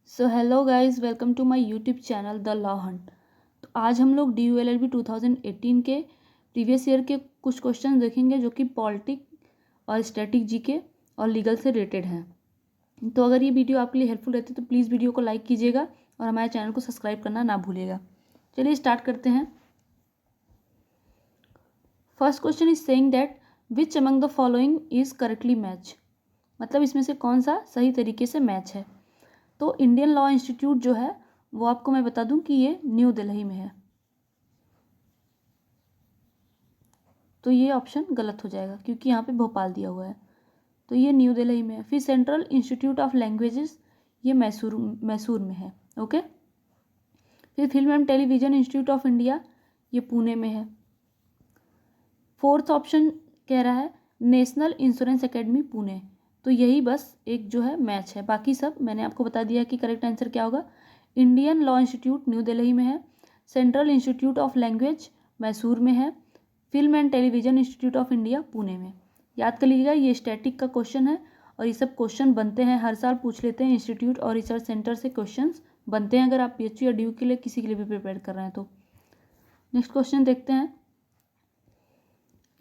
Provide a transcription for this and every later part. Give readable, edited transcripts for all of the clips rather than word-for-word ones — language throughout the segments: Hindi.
So hello guys, welcome to my YouTube channel the law hunt. तो आज हम लोग DULLB 2018 के प्रीवियस ईयर के कुछ क्वेश्चन देखेंगे जो कि पॉलिटिक और स्टैटिक जीके और लीगल से रिलेटेड हैं। तो अगर ये वीडियो आपके लिए हेल्पफुल रहती है तो प्लीज़ वीडियो को लाइक कीजिएगा और हमारे चैनल को सब्सक्राइब करना ना भूलिएगा। चलिए स्टार्ट करते हैं। First question is saying that which among the following is correctly match, मतलब इसमें से कौन सा सही तरीके से मैच है। तो इंडियन लॉ इंस्टीट्यूट जो है वो आपको मैं बता दूं कि ये न्यू दिल्ली में है, तो ये ऑप्शन गलत हो जाएगा क्योंकि यहाँ पे भोपाल दिया हुआ है, तो ये न्यू दिल्ली में है। फिर सेंट्रल इंस्टीट्यूट ऑफ लैंग्वेजेस ये मैसूर में है। ओके। फिर film and television institute of India ये पुणे में है। फोर्थ ऑप्शन कह रहा है नेशनल इंश्योरेंस एकेडमी पुणे, तो यही बस एक जो है मैच है, बाकी सब मैंने आपको बता दिया कि करेक्ट आंसर क्या होगा। Indian law institute new Delhi में है, central institute of language Mysore में है, film and television institute of India Pune में। याद कर लीजिएगा, ये स्टैटिक का क्वेश्चन है और ये सब क्वेश्चन बनते हैं, हर साल पूछ लेते हैं। इंस्टीट्यूट और रिसर्च सेंटर से क्वेश्चन बनते हैं अगर आप PhD या DU के लिए किसी के लिए भी प्रिपेयर कर रहे हैं तो। नेक्स्ट क्वेश्चन देखते हैं,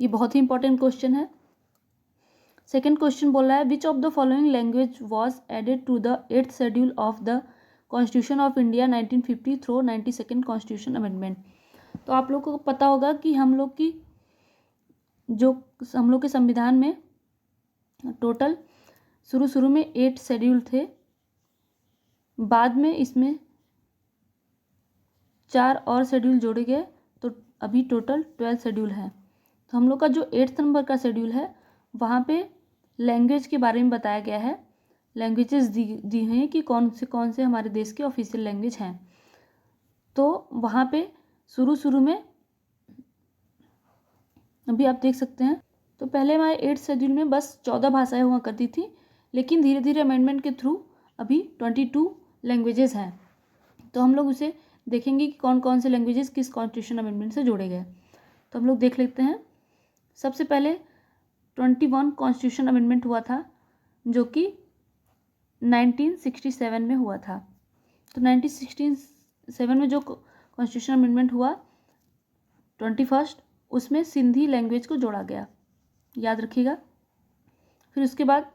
ये बहुत ही इंपॉर्टेंट क्वेश्चन है। सेकेंड क्वेश्चन बोल रहा है which of the following language was added to the 8th schedule of the constitution of India 1950 through 92nd constitution amendment. तो आप लोग को पता होगा कि हम लोग के संविधान में टोटल शुरू में 8 शेड्यूल थे, बाद में इसमें 4 और शेड्यूल जोड़े गए, तो अभी टोटल 12 शेड्यूल हैं। तो हम लोग का जो 8th नंबर का शेड्यूल है वहाँ पे लैंग्वेज के बारे में बताया गया है, लैंग्वेजेस दी हुई हैं कि कौन से हमारे देश के ऑफिशियल लैंग्वेज हैं। तो वहाँ पे शुरू में अभी आप देख सकते हैं, तो पहले हमारे 8th शेड्यूल में बस 14 भाषाएं हुआ करती थी, लेकिन धीरे धीरे अमेंडमेंट के थ्रू अभी 22 लैंग्वेजेस हैं। तो हम लोग उसे देखेंगे कि कौन कौन से लैंग्वेजेस किस कॉन्स्टिट्यूशन अमेंडमेंट से जोड़े गए। तो हम लोग देख लेते हैं। सबसे पहले 21 कॉन्स्टिट्यूशन अमेंडमेंट हुआ था जो कि 1967 में हुआ था। तो 1967 में जो कॉन्स्टिट्यूशन अमेंडमेंट हुआ 21st, उसमें सिंधी लैंग्वेज को जोड़ा गया, याद रखिएगा। फिर उसके बाद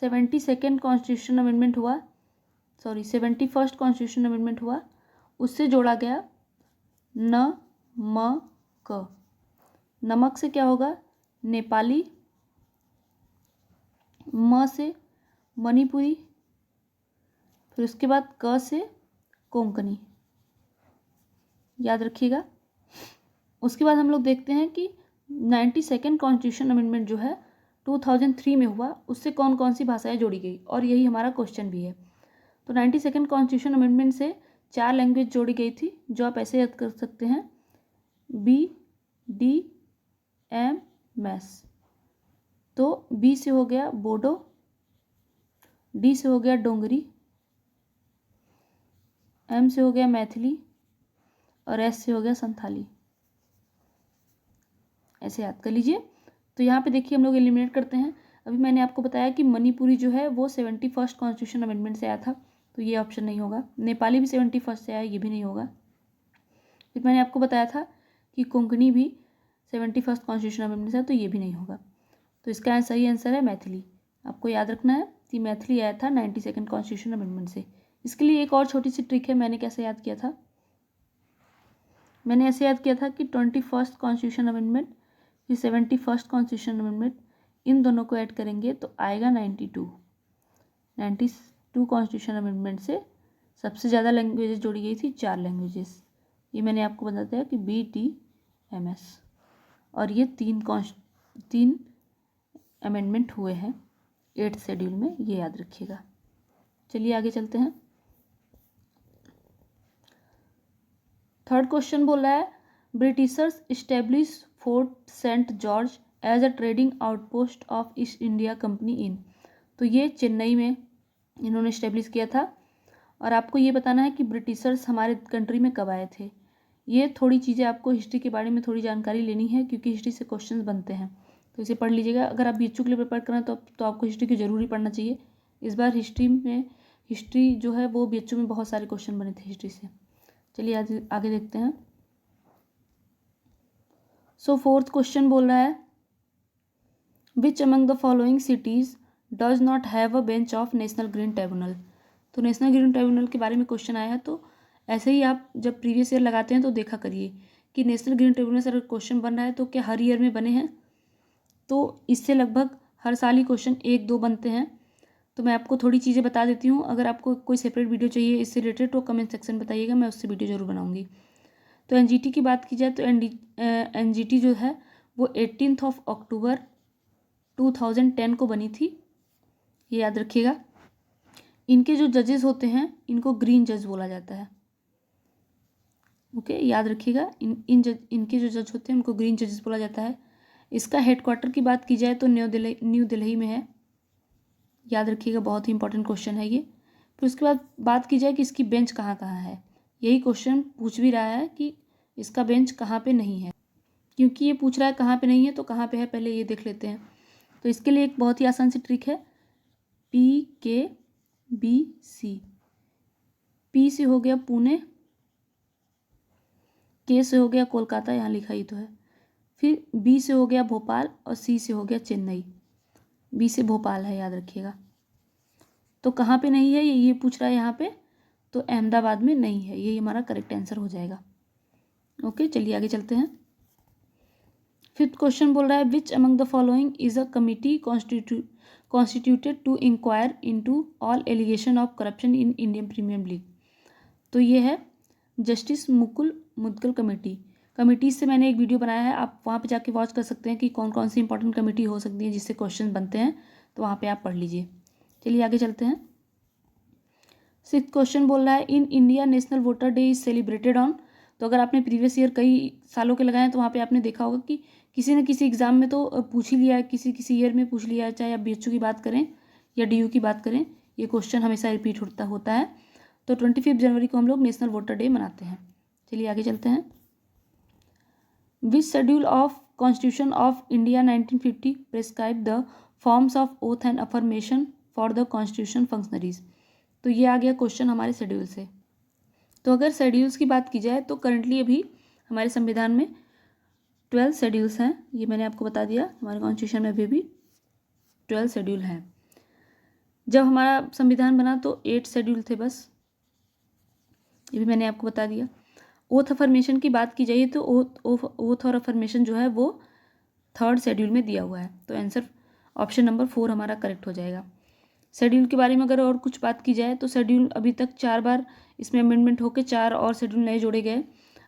71st कॉन्स्टिट्यूशन अमेंडमेंट हुआ, उससे जोड़ा गया नमक। नमक से क्या होगा नेपाली, म से मणिपुरी, फिर उसके बाद क से कोंकणी, याद रखिएगा। उसके बाद हम लोग देखते हैं कि 92nd कॉन्स्टिट्यूशन अमेंडमेंट जो है 2003 में हुआ, उससे कौन कौन सी भाषाएं जोड़ी गई, और यही हमारा क्वेश्चन भी है। तो 92nd कॉन्स्टिट्यूशन अमेंडमेंट से 4 लैंग्वेज जोड़ी गई थी, जो आप ऐसे याद कर सकते हैं BDMS। तो B से हो गया बोडो, D से हो गया डोंगरी, M से हो गया मैथिली और S से हो गया संथाली, ऐसे याद कर लीजिए। तो यहाँ पे देखिए हम लोग एलिमिनेट करते हैं। अभी मैंने आपको बताया कि मणिपुरी जो है वो 71st कॉन्स्टिट्यूशन अमेंडमेंट से आया था, तो ये ऑप्शन नहीं होगा। नेपाली भी 71st से आया, ये भी नहीं होगा। फिर मैंने आपको बताया था कि कोंकणी भी 71st कॉन्स्टिट्यूशन अमेंडमेंट से, तो ये भी नहीं होगा। तो इसका सही आंसर है मैथिली। आपको याद रखना है कि मैथिली आया था 92nd कॉन्स्टिट्यूशन अमेंडमेंट से। इसके लिए एक और छोटी सी ट्रिक है, मैंने कैसे याद किया था, मैंने ऐसे याद किया था कि 21st कॉन्स्टिट्यूशन अमेंडमेंट फिर 71st कॉन्स्टिट्यूशन अमेंडमेंट, इन दोनों को ऐड करेंगे तो आएगा 92 कॉन्स्टिट्यूशन अमेंडमेंट से सबसे ज़्यादा लैंग्वेजेस जोड़ी गई थी, 4 लैंग्वेजेस। ये मैंने आपको बताया कि BDMS, और ये 3 अमेंडमेंट हुए हैं 8th शेड्यूल में, ये याद रखिएगा। चलिए आगे चलते हैं। थर्ड क्वेश्चन बोल रहा है Britishers establish Fort Saint George as a trading outpost of East India Company in. तो ये चेन्नई में इन्होंने इस्टेब्लिश किया था। और आपको ये बताना है कि ब्रिटिशर्स हमारे कंट्री में कब आए थे। ये थोड़ी चीज़ें आपको हिस्ट्री के बारे में थोड़ी जानकारी लेनी है, क्योंकि हिस्ट्री से क्वेश्चंस बनते हैं, तो इसे पढ़ लीजिएगा। अगर आप BHU के लिए प्रिपेयर करें तो आपको हिस्ट्री की जरूरी पढ़ना चाहिए। इस बार हिस्ट्री में हिस्ट्री जो है वो BHU में बहुत सारे क्वेश्चन बने थे हिस्ट्री से। चलिए आगे देखते हैं। सो फोर्थ क्वेश्चन बोल रहा है which among the following cities does not have a bench of national green tribunal. तो नेशनल ग्रीन ट्रिब्यूनल के बारे में क्वेश्चन आया है, तो ऐसे ही आप जब प्रीवियस ईयर लगाते हैं तो देखा करिए कि नेशनल ग्रीन ट्रिब्यूनल से अगर क्वेश्चन बन रहा है तो क्या हर ईयर में बने हैं। तो इससे लगभग हर साल ही क्वेश्चन 1-2 बनते हैं। तो मैं आपको थोड़ी चीज़ें बता देती हूँ। अगर आपको कोई सेपरेट वीडियो चाहिए इससे रिलेटेड तो कमेंट सेक्शन बताइएगा, मैं उससे वीडियो जरूर बनाऊंगी। तो NGT की बात की जाए तो NGT जो है वो 18 अक्टूबर 2010 को बनी थी, ये याद रखिएगा। इनके जो जजेस होते हैं इनको ग्रीन जज बोला जाता है। ओके, याद रखिएगा इनके जो जज होते हैं उनको ग्रीन जजेस बोला जाता है। इसका हेडक्वार्टर की बात की जाए तो न्यू दिल्ली में है, याद रखिएगा, बहुत ही इंपॉर्टेंट क्वेश्चन है ये। फिर उसके बाद बात की जाए कि इसकी बेंच कहाँ कहाँ है, यही क्वेश्चन पूछ भी रहा है कि इसका बेंच कहाँ पे नहीं है। क्योंकि ये पूछ रहा है कहाँ पे नहीं है तो कहाँ पे है पहले ये देख लेते हैं। तो इसके लिए एक बहुत ही आसान सी ट्रिक है, PKBC। P से हो गया पुणे, K से हो गया कोलकाता, यहाँ लिखा ही तो है, फिर B से हो गया भोपाल और C से हो गया चेन्नई। B से भोपाल है, याद रखिएगा। तो कहाँ पे नहीं है ये पूछ रहा है यहाँ पे, तो अहमदाबाद में नहीं है, ये हमारा करेक्ट आंसर हो जाएगा। ओके, चलिए आगे चलते हैं। फिफ्थ क्वेश्चन बोल रहा है which among the following is a committee constituted to inquire into all allegation of corruption in Indian Premier League. तो ये है जस्टिस मुकुल मुदगल कमेटी से मैंने एक वीडियो बनाया है, आप वहाँ पे जाके वॉच कर सकते हैं कि कौन कौन सी इंपॉर्टेंट कमेटी हो सकती है जिससे क्वेश्चन बनते हैं, तो वहाँ पे आप पढ़ लीजिए। चलिए आगे चलते हैं। सिक्स्थ क्वेश्चन बोल रहा है in India national voter day is celebrated on. तो अगर आपने प्रीवियस ईयर कई सालों के लगाए हैं तो वहाँ पे आपने देखा होगा कि किसी न किसी एग्जाम में तो पूछ ही लिया है, किसी ईयर में पूछ लिया है, चाहे आप BHU की बात करें या DU की बात करें, ये क्वेश्चन हमेशा रिपीट होता है। तो 25 जनवरी को हम लोग नेशनल वोटर डे मनाते हैं। चलिए आगे चलते हैं। Which schedule of constitution of India 1950 prescribe the forms of oath and affirmation for the constitution functionaries. तो ये आ गया क्वेश्चन हमारे शेड्यूल से। तो अगर शेड्यूल्स की बात की जाए तो करंटली अभी हमारे संविधान में 12 शेड्यूल्स हैं, ये मैंने आपको बता दिया। हमारे कॉन्स्टिट्यूशन में अभी भी 12 शेड्यूल हैं। जब हमारा संविधान बना तो 8 शेड्यूल थे बस, ये भी मैंने आपको बता दिया। ओथ अफर्मेशन की बात की जाए तो ओथ और अफर्मेशन जो है वो 3rd शेड्यूल में दिया हुआ है, तो आंसर ऑप्शन नंबर 4 हमारा करेक्ट हो जाएगा। शेड्यूल के बारे में अगर और कुछ बात की जाए तो शेड्यूल अभी तक 4 बार इसमें अमेंडमेंट होकर 4 और शेड्यूल नए जोड़े गए,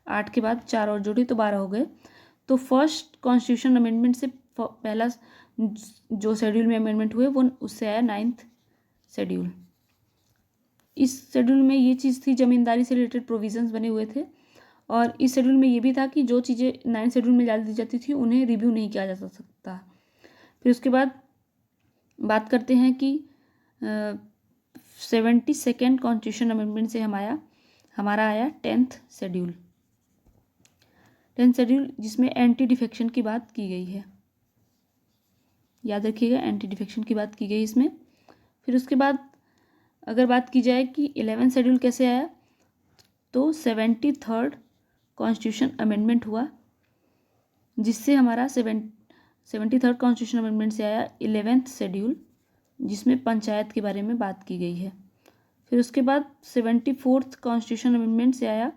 8 के बाद 4 और जोड़े तो 12 हो गए। तो फर्स्ट कॉन्स्टिट्यूशन अमेंडमेंट से पहला जो शेड्यूल में अमेंडमेंट हुए वो उससे आया 9th शेड्यूल। इस शेड्यूल में ये चीज़ थी, जमींदारी से रिलेटेड प्रोविजंस बने हुए थे, और इस शेड्यूल में ये भी था कि जो चीज़ें 9th शेड्यूल में डाल दी जाती थी उन्हें रिव्यू नहीं किया जा सकता। फिर उसके बाद बात करते हैं कि 72nd कॉन्स्टिट्यूशन अमेंडमेंट से हमारा आया 10th शेड्यूल। 10th शेड्यूल जिसमें एंटी डिफेक्शन की बात की गई है, याद रखिएगा, एंटी डिफेक्शन की बात की गई इसमें। फिर उसके बाद अगर बात की जाए कि 11th शेड्यूल कैसे आया, तो 73rd कॉन्स्टिट्यूशन अमेंडमेंट हुआ, जिससे हमारा 73rd कॉन्स्टिट्यूशन अमेंडमेंट से आया 11th शेड्यूल, जिसमें पंचायत के बारे में बात की गई है। फिर उसके बाद 74th कॉन्स्टिट्यूशन अमेंडमेंट से आया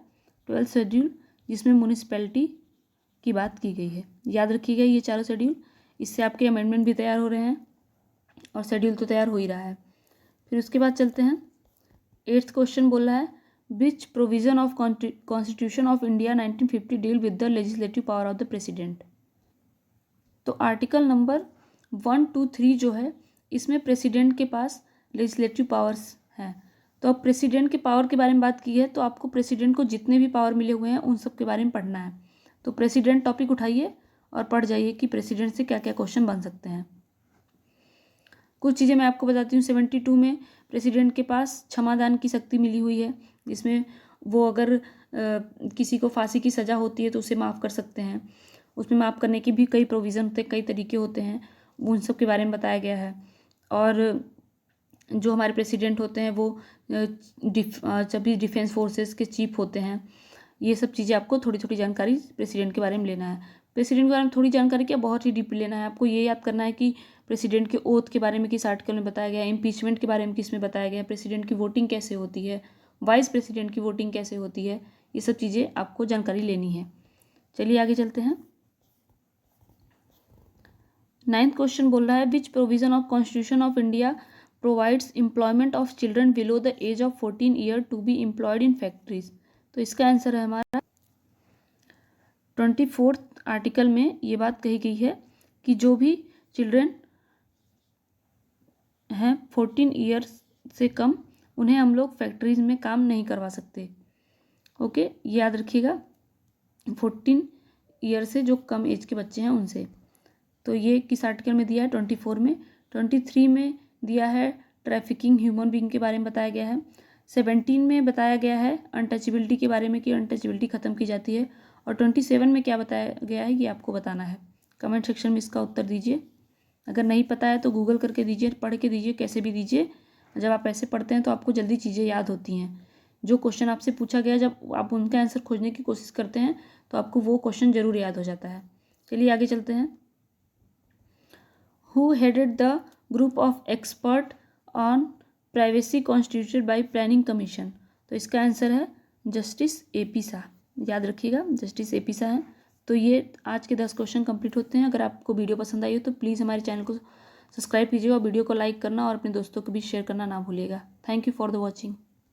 12th शेड्यूल, जिसमें म्यूनिसिपैलिटी की बात की गई है। याद रखिएगा ये चारों शेड्यूल, इससे आपके अमेंडमेंट भी तैयार हो रहे हैं और शेड्यूल तो तैयार हो ही रहा है। फिर उसके बाद चलते हैं 8th क्वेश्चन बोल रहा है which provision of constitution of India 1950 deal with the legislative power of the president. तो आर्टिकल नंबर 1, 2, 3 जो है इसमें प्रेसिडेंट के पास लेजिस्लेटिव पावर्स हैं। तो अब प्रेसिडेंट के पावर के बारे में बात की है तो आपको प्रेसिडेंट को जितने भी पावर मिले हुए हैं उन सब के बारे में पढ़ना है। तो प्रेसिडेंट टॉपिक उठाइए और पढ़ जाइए कि प्रेसिडेंट से क्या क्या क्वेश्चन बन सकते हैं। कुछ चीज़ें मैं आपको बताती हूँ। 72 में प्रेसिडेंट के पास क्षमादान की शक्ति मिली हुई है, जिसमें वो अगर किसी को फांसी की सज़ा होती है तो उसे माफ़ कर सकते हैं। उसमें माफ़ करने की भी कई प्रोविज़न होते हैं, कई तरीके होते हैं, उन सब के बारे में बताया गया है। और जो हमारे प्रेसिडेंट होते हैं वो सभी डिफेंस फोर्सेस के चीफ होते हैं। ये सब चीज़ें आपको थोड़ी थोड़ी जानकारी प्रेसिडेंट के बारे में लेना है। प्रेसिडेंट के बारे में थोड़ी जानकारी क्या, बहुत ही डीपली लेना है। आपको ये याद करना है कि प्रेसिडेंट के ओथ के बारे में किस आर्टिकल में बताया गया है, इम्पीचमेंट के बारे में किस में बताया गया है, प्रेसिडेंट की वोटिंग कैसे होती है, वाइस प्रेसिडेंट की वोटिंग कैसे होती है, ये सब चीज़ें आपको जानकारी लेनी है। चलिए आगे चलते हैं। 9th क्वेश्चन बोल रहा है which provision of constitution of India provides employment of children below the age of 14 year to be employed in factories. तो इसका आंसर है हमारा 24 आर्टिकल में ये बात कही गई है कि जो भी चिल्ड्रन हैं 14 ईयर्स से कम, उन्हें हम लोग फैक्ट्रीज में काम नहीं करवा सकते। ओके, याद रखिएगा 14 ईयर से जो कम एज के बच्चे हैं उनसे। तो ये किस आर्टिकल में दिया है? 24 में। 23 में दिया है ट्रैफिकिंग ह्यूमन बीइंग के बारे में बताया गया है। 17 में बताया गया है अनटचेबिलिटी के बारे में कि अनटचेबिलिटी खत्म की जाती है। और 27 में क्या बताया गया है ये आपको बताना है। कमेंट सेक्शन में इसका उत्तर दीजिए। अगर नहीं पता है तो गूगल करके दीजिए, पढ़ के दीजिए, कैसे भी दीजिए। जब आप ऐसे पढ़ते हैं तो आपको जल्दी चीज़ें याद होती हैं। जो क्वेश्चन आपसे पूछा गया जब आप उनका आंसर खोजने की कोशिश करते हैं तो आपको वो क्वेश्चन जरूर याद हो जाता है। चलिए आगे चलते हैं। Who headed the group of expert on privacy constituted by planning commission? तो इसका आंसर है जस्टिस AP शाह। याद रखिएगा जस्टिस AP शाह है। तो ये आज के 10 क्वेश्चन कंप्लीट होते हैं। अगर आपको वीडियो पसंद आई हो तो प्लीज़ हमारे चैनल को सब्सक्राइब कीजिएगा और वीडियो को लाइक करना और अपने दोस्तों को भी शेयर करना ना भूलिएगा। Thank you for the watching.